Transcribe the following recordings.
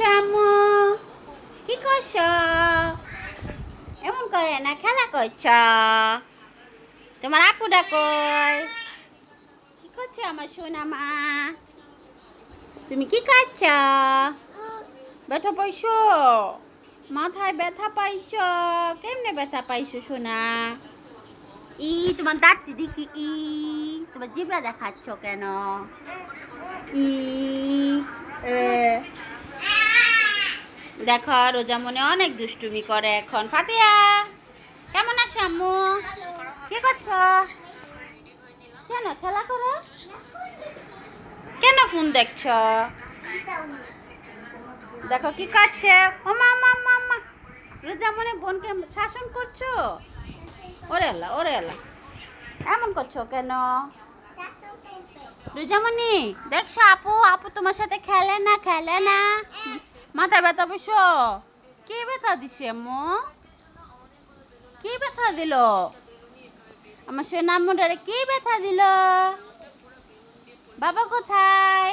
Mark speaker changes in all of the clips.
Speaker 1: করছো আম্মু? কি করছো? এমন করে না, খেলা করছ। তোমার আপুটা কই? কি করছো আমার সোনা মা? তুমি কি করছ? ব্যথা পাইছো? মাথায় ব্যথা পাইছো? কেমনে ব্যথা পাইছো সোনা? তোমার দাঁতটি দেখি। তোমার জিভরা দেখাচ্ছ কেন? ই এ দেখো রোজা মনে অনেক দুষ্টুমি করে এখন। ফাতিয়া কেমন আছো আম্মু? কি করছো? কেন খেলা করো? কেন ফোন দেখছো? দেখো কি করছে। ও মা মা মা মা, রোজা মনে বোনকে শাসন করছো? ওরে আল্লাহ, ওরে আল্লাহ, এমন করছো কেন? রোজামণি দেখছো আপু আপু তোমার সাথে খেলে না, খেলে না। মাথা ব্যথা পেয়েছো? কে ব্যথা দিছে আম্মু? কে ব্যথা দিল? আমার সোনা আম্মুটারে কে ব্যথা দিল? বাবা কোথায়?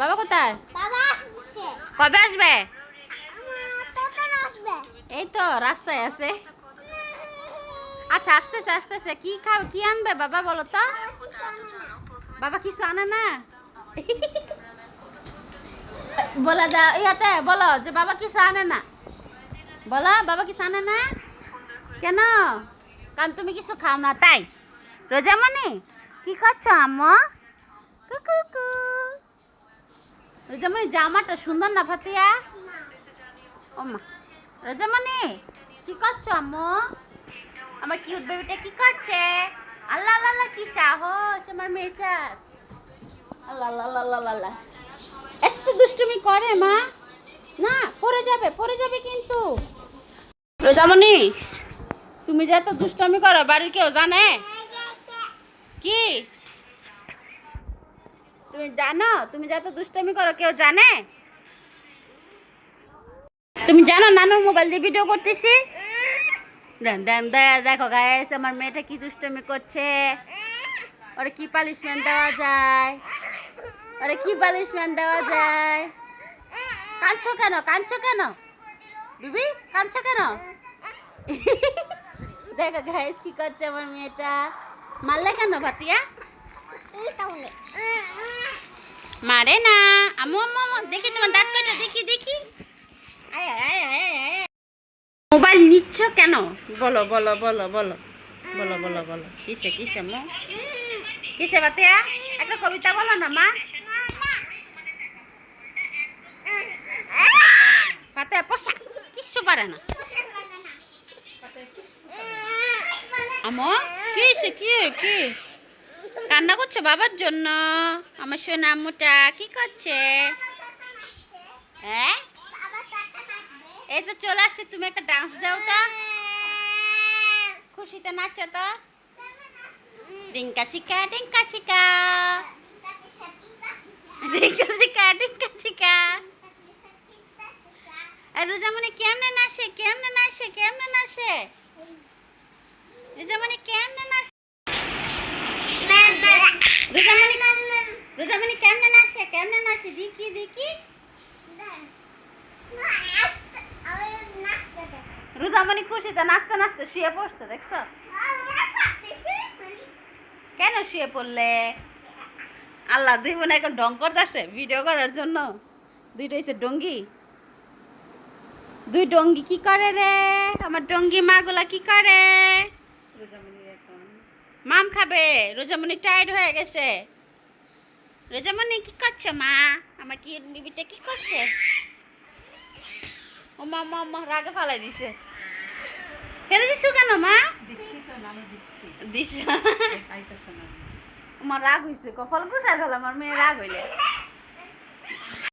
Speaker 1: বাবা কোথায়? কবে আসবে? এই তো রাস্তায় আছে। আচ্ছা আসতেছে আসতেছে। কি খাবে, কি আনবে বাবা বলো তো? বাবা কিছু আনে না? বলে যা ইয়াতে বলো যে বাবা কিছু আনে না। বলো বাবা কিছু আনে না কেন? কারণ তুমি কিছু খাও না তাই। রোজামণি কি করছো আম্মু? কুকুকু। রোজামণি জামাটা সুন্দর না ফাতিয়া? ও মা, রোজামণি কি করছো আম্মু? আমার কিউট বেবিটা কি করছে? আল্লাহ আল্লাহ আল্লাহ, কি সাহস আমার মেয়েটার। আল্লাহ আল্লাহ আল্লাহ আল্লাহ, এত দুষ্টুমি করে মা। না পড়ে যাবে কিন্তু। রোজামণি তুমি যে এত দুষ্টুমি করো বাড়ির কেউ জানে? কি তুমি জানো তুমি যে এত দুষ্টুমি করো কেউ জানে? তুমি জানো নানুর মোবাইল দিয়ে ভিডিও করতেছি? দেখো গাইস আমার মেয়েটা কি দুষ্টুমি করছে। ওরে কি পানিশমেন্ট দেওয়া যায়? ওরে কি পানিশমেন্ট দেওয়া যায়? কাঁদছো কেন, কাঁদছো কেন বিবি, কাঁদছো কেন? দেখো গাইস কি করছে আমার মেয়েটা। মারলে কেন ভাতিয়া? মারে না। আম্মু আম্মু আম্মু, দেখি তোমার দাঁত কয়টা, দেখি দেখি। আয় আয় আয় আয়। মোবাইল নিচ্ছ কেন? বলো বলো বলো বলো বলো বলো বলো কিসে কিসে মো কিসে বাতিয়া? একটা কবিতা বলো না মা। ফাতিয়া পোষা কিচ্ছু পারে না। আমো কিসে কি কি কান্না করছো বাবার জন্য? আমার সোনা আম্মুটা কি করছে? হ্যাঁ এই তো চলে আসছে। তুমি একটা ডান্স দাও তো, খুশিতে নাচো তো। ডিঙ্কা চিকা ডিঙ্কা চিকা ডিঙ্কা চিকা ডিঙ্কা চিকা। আর রোজামণি কেমনে নাচে, কেমনে নাচে, কেমনে নাচে? রোজামণি কেমনে নাচে? রোজামণি রোজামণি কেমনে নাচে, কেমনে নাচে? দেখি দেখি। রোজামণি খুশিতে নাচতে নাচতে শুয়ে পড়ছে দেখছো? কেন শুয়ে পড়লে? আল্লাহ দুই বোন এখন ঢং করতেছে ভিডিও করার জন্য। দুইটা হচ্ছে ডঙ্গি, দুই ডঙ্গি কি করে রে? আমার ডঙ্গি মাগুলা কি করে? মাম খাবে। রোজামণি টায়ার্ড হয়ে গেছে। রোজামণি কি করছে মা? আমার কি বিবিটা কি করছে? ও মা মা মা রাগে ফালাই দিছে। ফেলে দিছো কেন মা? দিচ্ছি আমার রাগ হয়েছে। কপাল গুছাই গেল আমার মেয়ে রাগ হইলে।